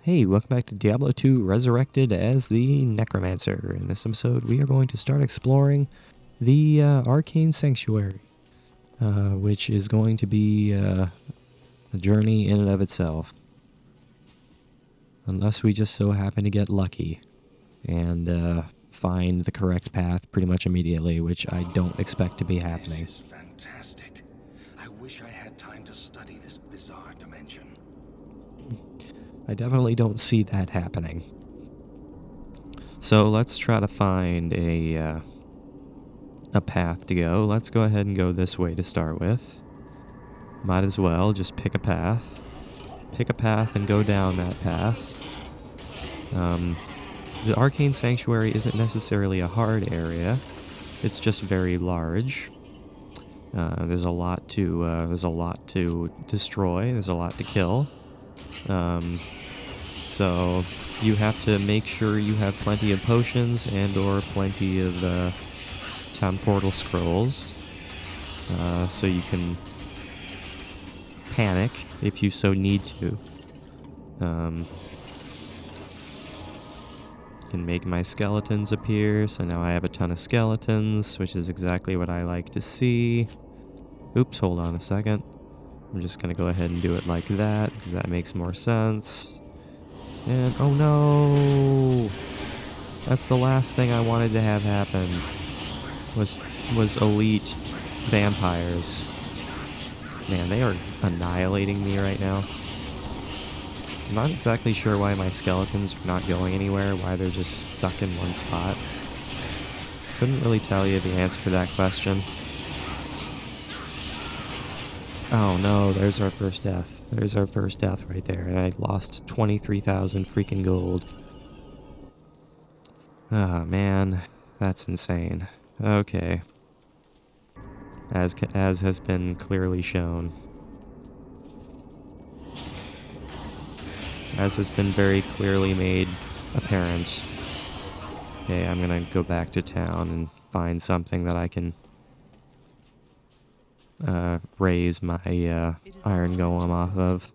Hey, welcome back to Diablo 2 Resurrected as the Necromancer. In this episode, we are going to start exploring the Arcane Sanctuary, which is going to be a journey in and of itself. Unless we just so happen to get lucky and find the correct path pretty much immediately, which I don't expect to be happening. This is fantastic. I wish I had time to study this bizarre dimension. I definitely don't see that happening. So let's try to find a path to go. Let's go ahead and go this way to start with. Might as well just pick a path. Pick a path and go down that path. The Arcane Sanctuary isn't necessarily a hard area. It's just very large. There's a lot to destroy. There's a lot to kill. So you have to make sure you have plenty of potions and or plenty of town portal scrolls, so you can panic if you so need to. Can make my skeletons appear, so now I have a ton of skeletons, which is exactly what I like to see. Oops, hold on a second. I'm just gonna go ahead and do it like that, because that makes more sense. And, oh no! That's the last thing I wanted to have happen, was elite vampires. Man, they are annihilating me right now. I'm not exactly sure why my skeletons are not going anywhere, why they're just stuck in one spot. Couldn't really tell you the answer to that question. Oh no, there's our first death. There's our first death right there, and I lost 23,000 freaking gold. Oh man, that's insane. Okay. As has been clearly shown. As has been very clearly made apparent. Okay, I'm gonna go back to town and find something that I can raise my iron golem off of.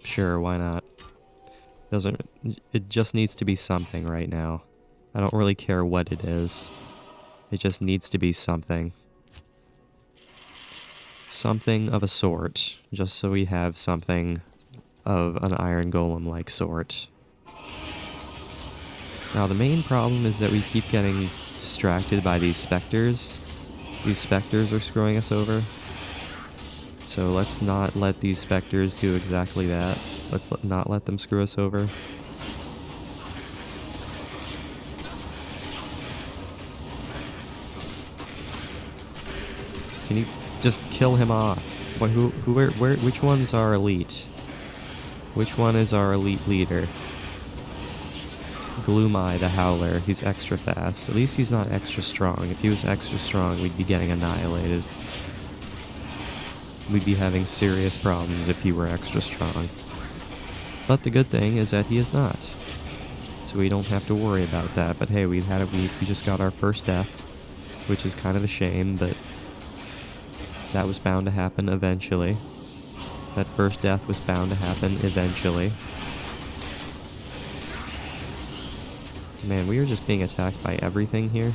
Sure, why not? It just needs to be something right now. I don't really care what it is. It just needs to be something. Something of a sort, just so we have something of an iron golem-like sort. Now the main problem is that we keep getting distracted by these specters. These specters are screwing us over. So let's not let these specters do exactly that. Let's not let them screw us over. Can you just kill him off? Which one's our elite? Which one is our elite leader? Gloomeye the Howler. He's extra fast. At least he's not extra strong. If he was extra strong, we'd be getting annihilated. We'd be having serious problems if he were extra strong. But the good thing is that he is not. So we don't have to worry about that. But hey, we just got our first death, which is kind of a shame, but that was bound to happen eventually. That first death was bound to happen eventually. Man, we are just being attacked by everything here.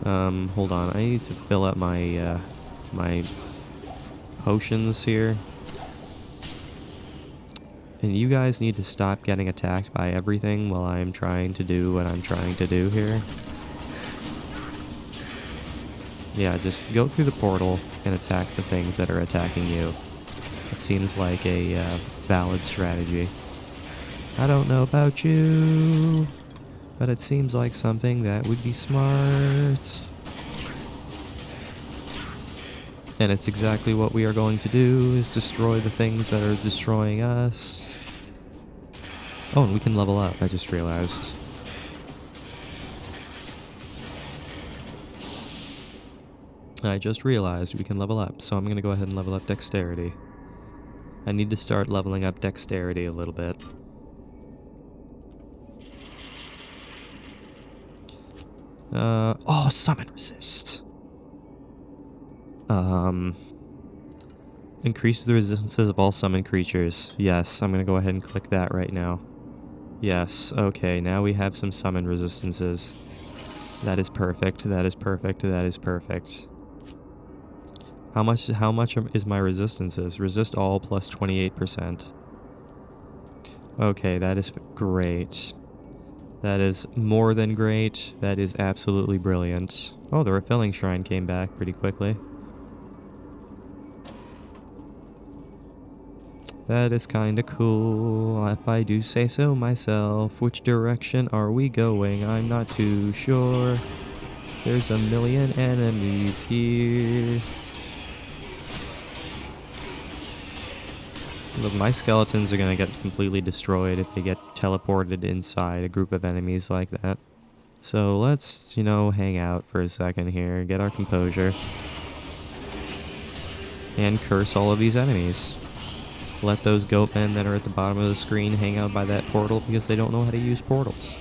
Hold on, I need to fill up my my potions here. And you guys need to stop getting attacked by everything while I'm trying to do what I'm trying to do here. Yeah, just go through the portal and attack the things that are attacking you. It seems like a valid strategy. I don't know about you, but it seems like something that would be smart. And it's exactly what we are going to do, is destroy the things that are destroying us. Oh, and we can level up, I just realized. I just realized we can level up, so I'm going to go ahead and level up dexterity. I need to start leveling up dexterity a little bit. Oh, summon resist. Increase the resistances of all summoned creatures. Yes, I'm gonna go ahead and click that right now. Yes, okay, now we have some summon resistances. That is perfect, that is perfect, that is perfect. How much is my resistances? Resist all plus 28%. Okay, that is great. That is more than great. That is absolutely brilliant. Oh, the refilling shrine came back pretty quickly. That is kinda cool, if I do say so myself. Which direction are we going? I'm not too sure. There's a million enemies here. Look, my skeletons are gonna get completely destroyed if they get teleported inside a group of enemies like that. So let's, you know, hang out for a second here, get our composure, and curse all of these enemies. Let those goatmen that are at the bottom of the screen hang out by that portal because they don't know how to use portals.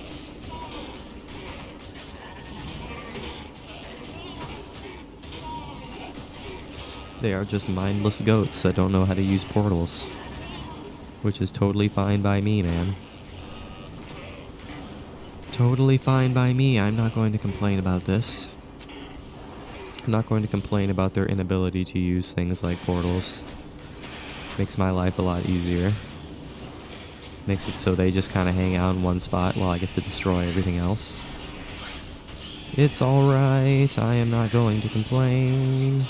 They are just mindless goats that don't know how to use portals. Which is totally fine by me, man. Totally fine by me. I'm not going to complain about this. I'm not going to complain about their inability to use things like portals. Makes my life a lot easier. Makes it so they just kind of hang out in one spot while I get to destroy everything else. It's alright. I am not going to complain.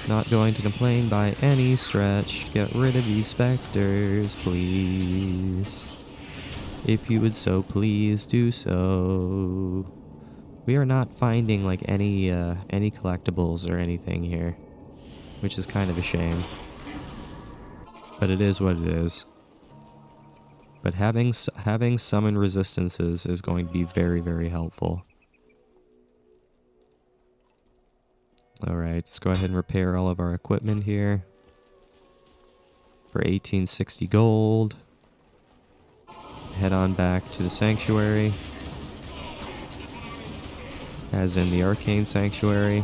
Not going to complain by any stretch. Get rid of these specters, please. If you would so please do so. We are not finding like any collectibles or anything here, which is kind of a shame. But it is what it is. But having summon resistances is going to be very, very helpful. Alright, let's go ahead and repair all of our equipment here. For 1860 gold. Head on back to the sanctuary. As in the Arcane Sanctuary.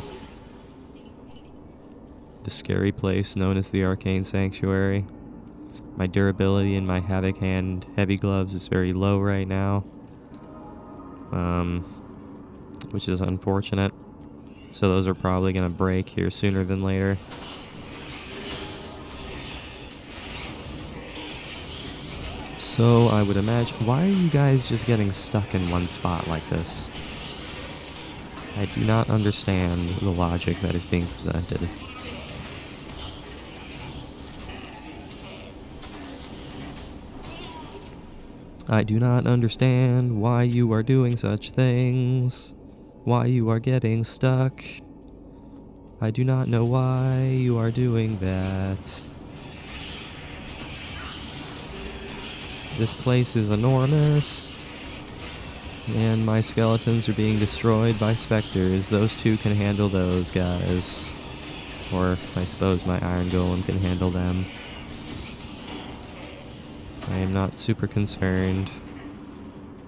The scary place known as the Arcane Sanctuary. My durability in my Havoc Hand Heavy Gloves is very low right now. Which is unfortunate. So those are probably going to break here sooner than later. So I would imagine... Why are you guys just getting stuck in one spot like this? I do not understand the logic that is being presented. I do not understand why you are doing such things. Why you are getting stuck. I do not know why you are doing that. This place is enormous. And my skeletons are being destroyed by specters. Those two can handle those guys. Or I suppose my iron golem can handle them. I am not super concerned.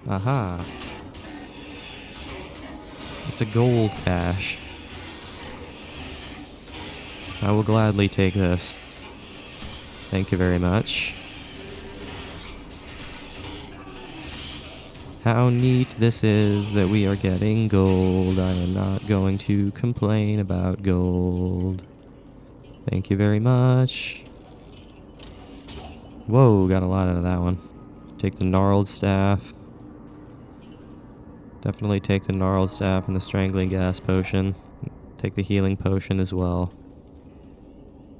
Aha. It's a gold cache. I will gladly take this. Thank you very much. How neat this is that we are getting gold. I am not going to complain about gold. Thank you very much. Whoa, got a lot out of that one. Take the gnarled staff. Definitely take the gnarled staff and the strangling gas potion. Take the healing potion as well.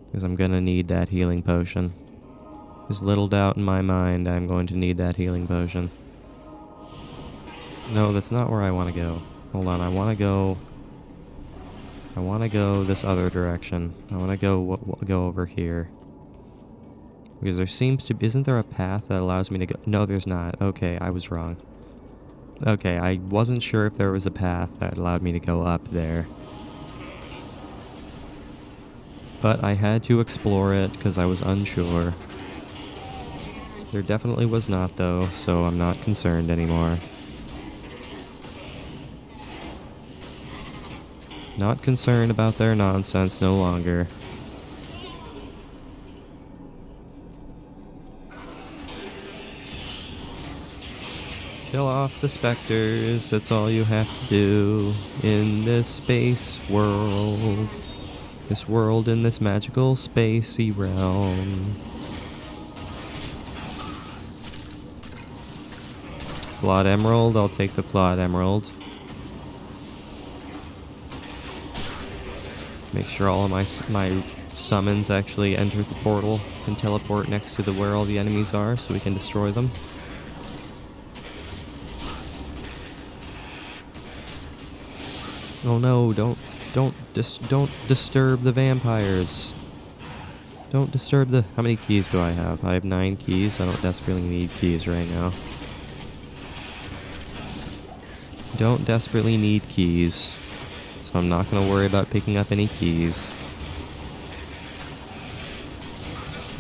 Because I'm gonna need that healing potion. There's little doubt in my mind I'm going to need that healing potion. No, that's not where I want to go. Hold on, I want to go this other direction. I want to go over here. Because there seems to... Isn't there a path that allows me to go... No, there's not. Okay, I was wrong. Okay, I wasn't sure if there was a path that allowed me to go up there. But I had to explore it because I was unsure. There definitely was not, though, so I'm not concerned anymore. Not concerned about their nonsense no longer. Kill off the specters, that's all you have to do in this space world. This world in this magical spacey realm. Flawed emerald, I'll take the flawed emerald. Make sure all of my summons actually enter the portal and teleport next to where all the enemies are so we can destroy them. Oh no, don't disturb the vampires. Don't disturb the... How many keys do I have? I have 9 keys. I don't desperately need keys right now. Don't desperately need keys. So I'm not going to worry about picking up any keys.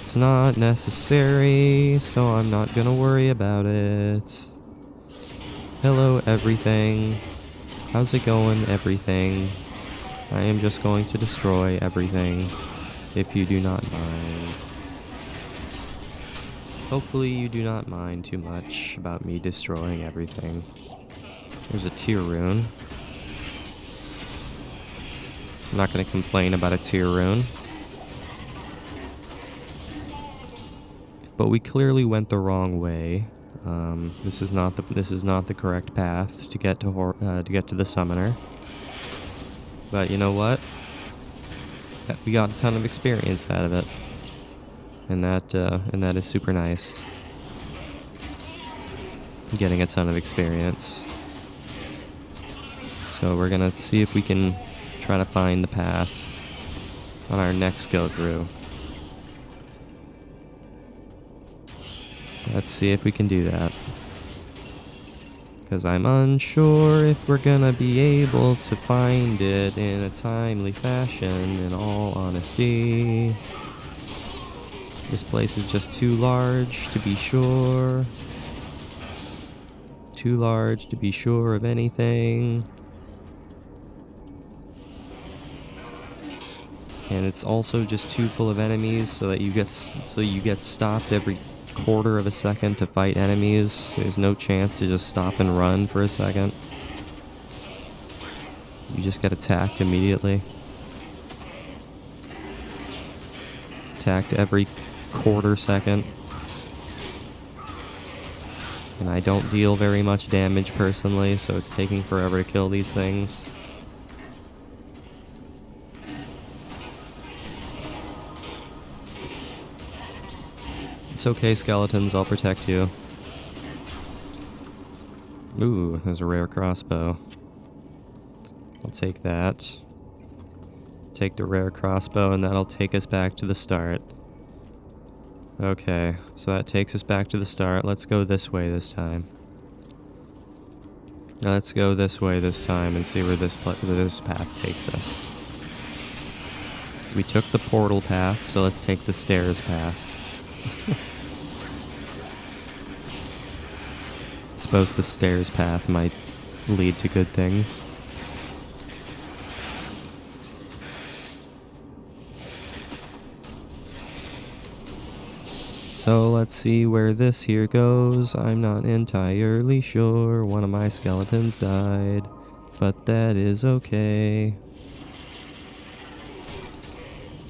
It's not necessary, so I'm not going to worry about it. Hello, everything. How's it going, everything? I am just going to destroy everything, if you do not mind. Hopefully you do not mind too much about me destroying everything. There's a tier rune. I'm not going to complain about a tier rune. But we clearly went the wrong way. This is not the correct path to get to the summoner. But you know what? We got a ton of experience out of it, and that is super nice. Getting a ton of experience. So we're gonna see if we can try to find the path on our next go through. Let's see if we can do that. Because I'm unsure if we're gonna be able to find it in a timely fashion, in all honesty. This place is just too large to be sure. Too large to be sure of anything. And it's also just too full of enemies so that you get stopped every quarter of a second to fight enemies. There's no chance to just stop and run for a second. You just get attacked immediately. Attacked every quarter second. And I don't deal very much damage personally, so it's taking forever to kill these things. It's okay, skeletons, I'll protect you. Ooh, there's a rare crossbow. I'll take that. Take the rare crossbow, and that'll take us back to the start. Okay, so that takes us back to the start. Let's go this way this time. Let's go this way this time and see where this path takes us. We took the portal path, so let's take the stairs path. I suppose the stairs path might lead to good things. So let's see where this here goes. I'm not entirely sure. One of my skeletons died, but that is okay.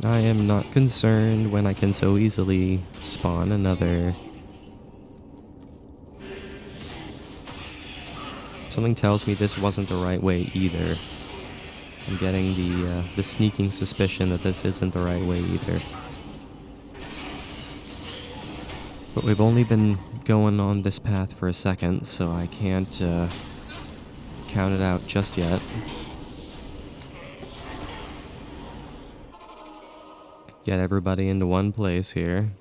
I am not concerned when I can so easily spawn another. Something tells me this wasn't the right way either. I'm getting the sneaking suspicion that this isn't the right way either. But we've only been going on this path for a second, so I can't count it out just yet. Get everybody into one place here.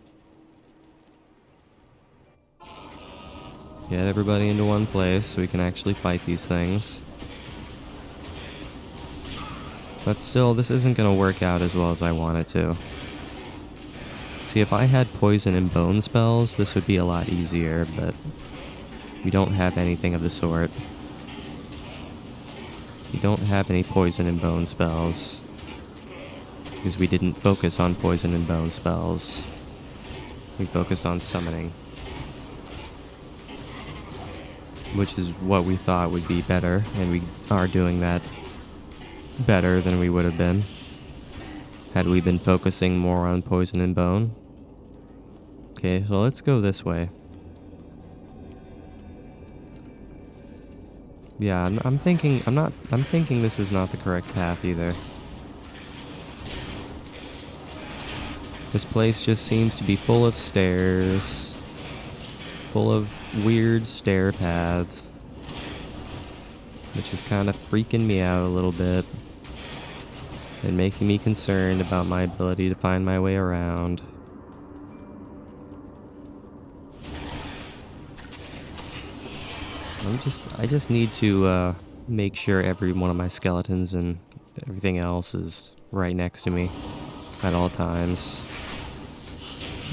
Get everybody into one place so we can actually fight these things. But still, this isn't going to work out as well as I want it to. See, if I had poison and bone spells, this would be a lot easier, but we don't have anything of the sort. We don't have any poison and bone spells. Because we didn't focus on poison and bone spells. We focused on summoning. Which is what we thought would be better, and we are doing that better than we would have been had we been focusing more on poison and bone. Okay, so let's go this way. Yeah, I'm thinking this is not the correct path either. This place just seems to be full of stairs, full of weird stair paths, which is kind of freaking me out a little bit and making me concerned about my ability to find my way around. I just need to make sure every one of my skeletons and everything else is right next to me at all times.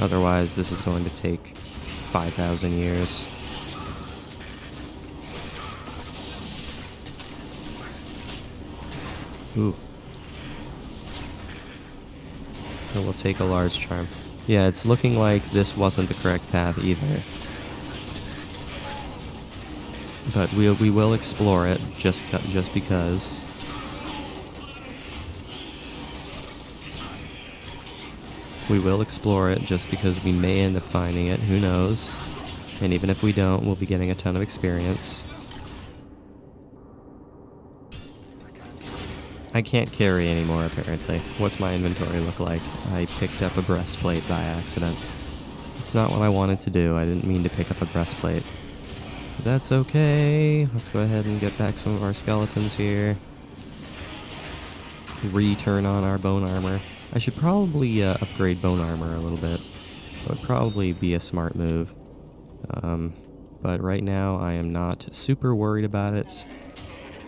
Otherwise, this is going to take 5,000 years. Ooh. And we'll take a large charm. Yeah, it's looking like this wasn't the correct path either. But we will explore it just because. We will explore it just because we may end up finding it. Who knows? And even if we don't, we'll be getting a ton of experience. I can't carry anymore, apparently. What's my inventory look like? I picked up a breastplate by accident. It's not what I wanted to do. I didn't mean to pick up a breastplate. But that's okay. Let's go ahead and get back some of our skeletons here. Return on our bone armor. I should probably upgrade bone armor a little bit. That would probably be a smart move. But right now I am not super worried about it.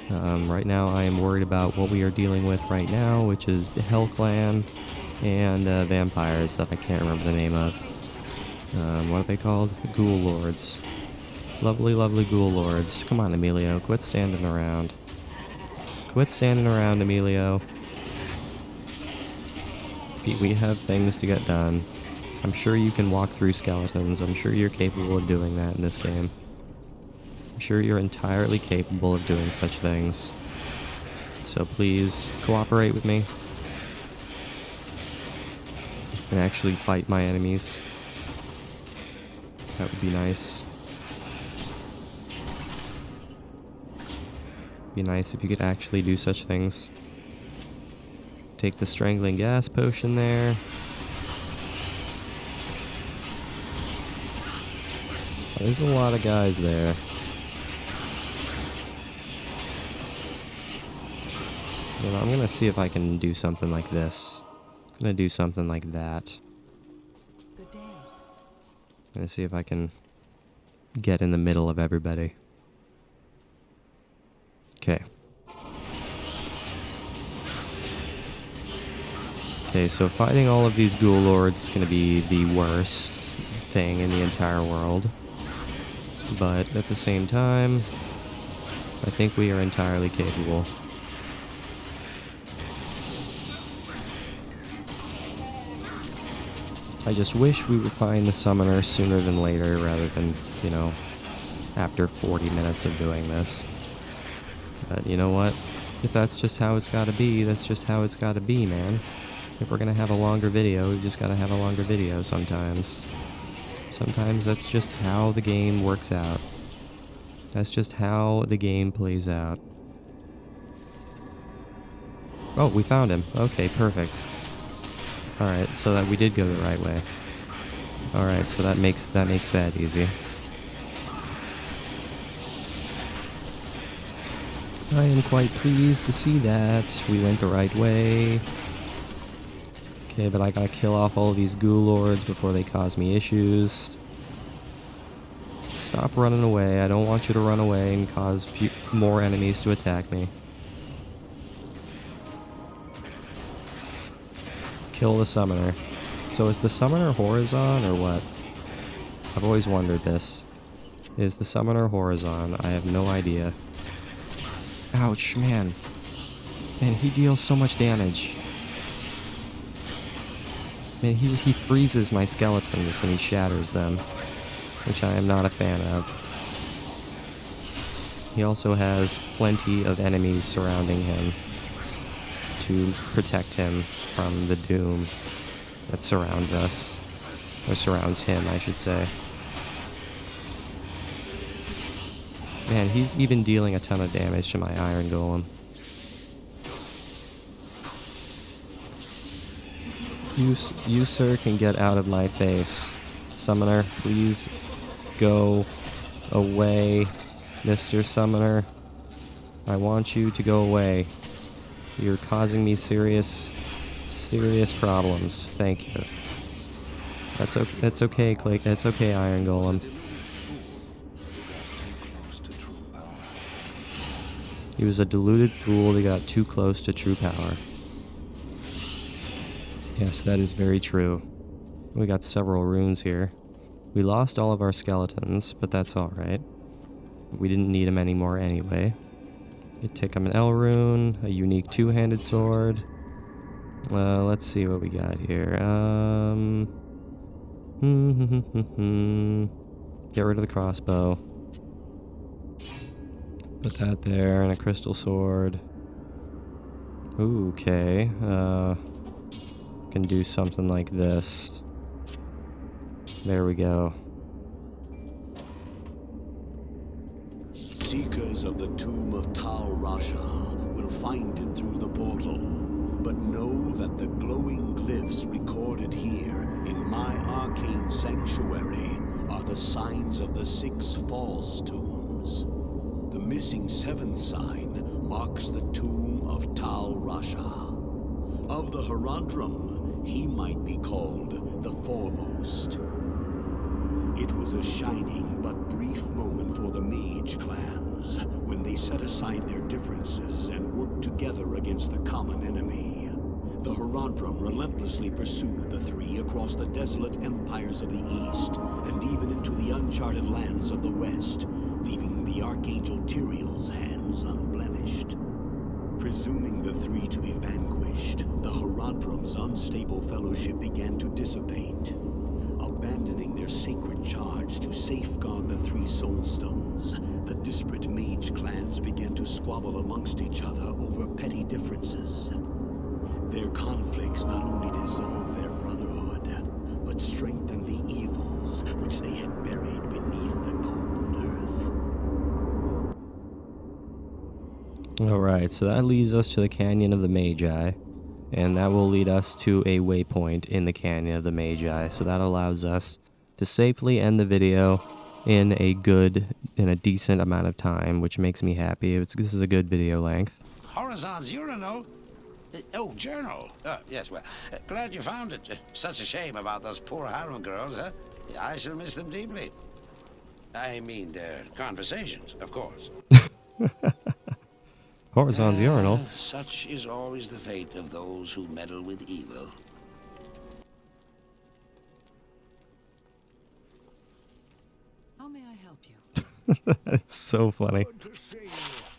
Right now I am worried about what we are dealing with right now, which is the Hell Clan and vampires that I can't remember the name of. What are they called? Ghoul Lords. Lovely, lovely Ghoul Lords. Come on, Emilio. Quit standing around. Quit standing around, Emilio. We have things to get done. I'm sure you can walk through skeletons. I'm sure you're capable of doing that in this game. I'm sure you're entirely capable of doing such things. So please, cooperate with me. And actually fight my enemies. That would be nice. Be nice if you could actually do such things. Take the strangling gas potion there. There's a lot of guys there. And I'm gonna see if I can do something like this. I'm gonna do something like that. Good day. I'm gonna see if I can get in the middle of everybody. Okay. Okay, so fighting all of these ghoul lords is going to be the worst thing in the entire world. But at the same time, I think we are entirely capable. I just wish we would find the summoner sooner than later rather than, you know, after 40 minutes of doing this. But you know what? If that's just how it's gotta be, that's just how it's gotta be, man. If we're gonna have a longer video, we've just gotta have a longer video sometimes. Sometimes that's just how the game works out. That's just how the game plays out. Oh, we found him. Okay, perfect. Alright, so that we did go the right way. Alright, so that makes that easy. I am quite pleased to see that we went the right way. Okay, but I gotta kill off all of these ghoul lords before they cause me issues. Stop running away. I don't want you to run away and cause more enemies to attack me. Kill the summoner. So is the summoner Horizon or what? I've always wondered this. Is the summoner Horizon? I have no idea. Ouch, man. And he deals so much damage. Man, he freezes my skeletons and he shatters them, which I am not a fan of. He also has plenty of enemies surrounding him to protect him from the doom that surrounds us. Or surrounds him, I should say. Man, he's even dealing a ton of damage to my iron golem. You, sir, can get out of my face. Summoner, please go away, Mr. Summoner. I want you to go away. You're causing me serious problems. Thank you. That's okay, Clay. That's okay, Iron Golem. He was a deluded fool that got too close to true power. Yes, that is very true. We got several runes here. We lost all of our skeletons, but that's alright. We didn't need them anymore anyway. You take him an L rune, a unique two-handed sword. Let's see what we got here. Get rid of the crossbow. Put that there, and a crystal sword. Ooh, okay. Can do something like this. There we go. Seekers of the tomb of Tal Rasha will find it through the portal, but know that the glowing glyphs recorded here in my arcane sanctuary are the signs of the 6 false tombs. The missing 7th sign marks the tomb of Tal Rasha. Of the Herodrum, he might be called the foremost. It was a shining but brief moment for the mage clans when they set aside their differences and worked together against the common enemy. The Herodrum relentlessly pursued the 3 across the desolate empires of the east and even into the uncharted lands of the west, leaving the Archangel Tyrael's hands unblemished. Presuming the 3 to be vanquished, the Herodrum's unstable fellowship began to dissipate. Abandoning their sacred charge to safeguard the 3 soul stones, the disparate mage clans began to squabble amongst each other over petty differences. Their conflicts not only dissolved their brotherhood, but strengthened the evils which they had buried beneath the cold earth. Alright, so that leads us to the Canyon of the Magi, and that will lead us to a waypoint in the Canyon of the Magi, so that allows us to safely end the video in a decent amount of time, which makes me happy. This is a good video length. Horizon's urinal? Oh, journal. Yes, well, glad you found it. Such a shame about those poor harem girls, huh? I shall miss them deeply. I mean, their conversations, of course. Horizon's urinal. Such is always the fate of those who meddle with evil. How may I help you? That's so funny.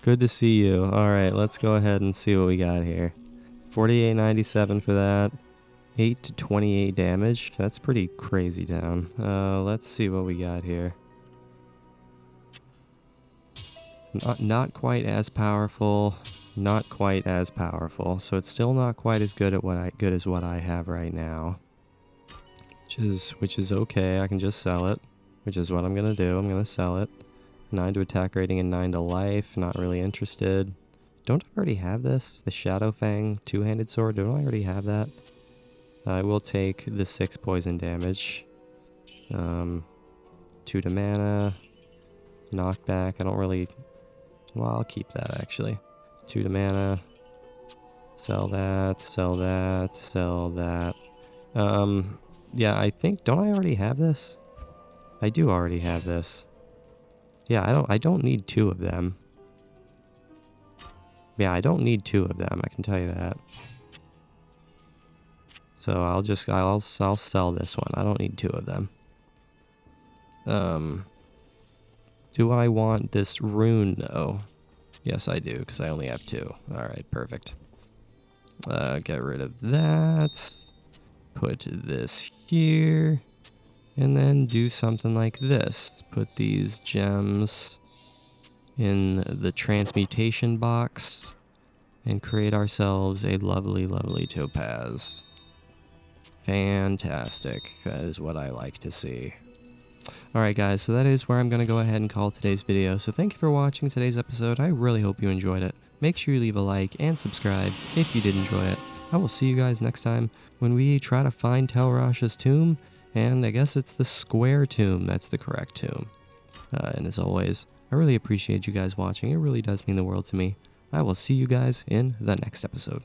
Good to see you. Alright, let's go ahead and see what we got here. 48.97 for that. 8 to 28 damage. That's pretty crazy down. Let's see what we got here. Not quite as powerful. Not quite as powerful. So it's still not quite as good as what I have right now. Which is okay. I can just sell it. Which is what I'm gonna do. I'm gonna sell it. 9 to attack rating and 9 to life. Not really interested. Don't I already have this? The Shadow Fang two-handed sword? Don't I already have that? I will take the 6 poison damage. 2 to mana. Knockback. I don't really... Well, I'll keep that actually. 2 to mana. Sell that. Sell that. Sell that. Yeah, I think... Don't I already have this? I do already have this. Yeah, I don't need 2 of them. Yeah, I don't need 2 of them, I can tell you that. So I'll sell this one. I don't need 2 of them. Do I want this rune though? Yes, I do, because I only have 2. Alright, perfect. Get rid of that. Put this here. And then do something like this. Put these gems in the transmutation box and create ourselves a lovely, lovely topaz. Fantastic. That is what I like to see. Alright guys, so that is where I'm going to go ahead and call today's video. So thank you for watching today's episode. I really hope you enjoyed it. Make sure you leave a like and subscribe if you did enjoy it. I will see you guys next time when we try to find Tal Rasha's tomb. And I guess it's the square tomb that's the correct tomb. And as always, I really appreciate you guys watching. It really does mean the world to me. I will see you guys in the next episode.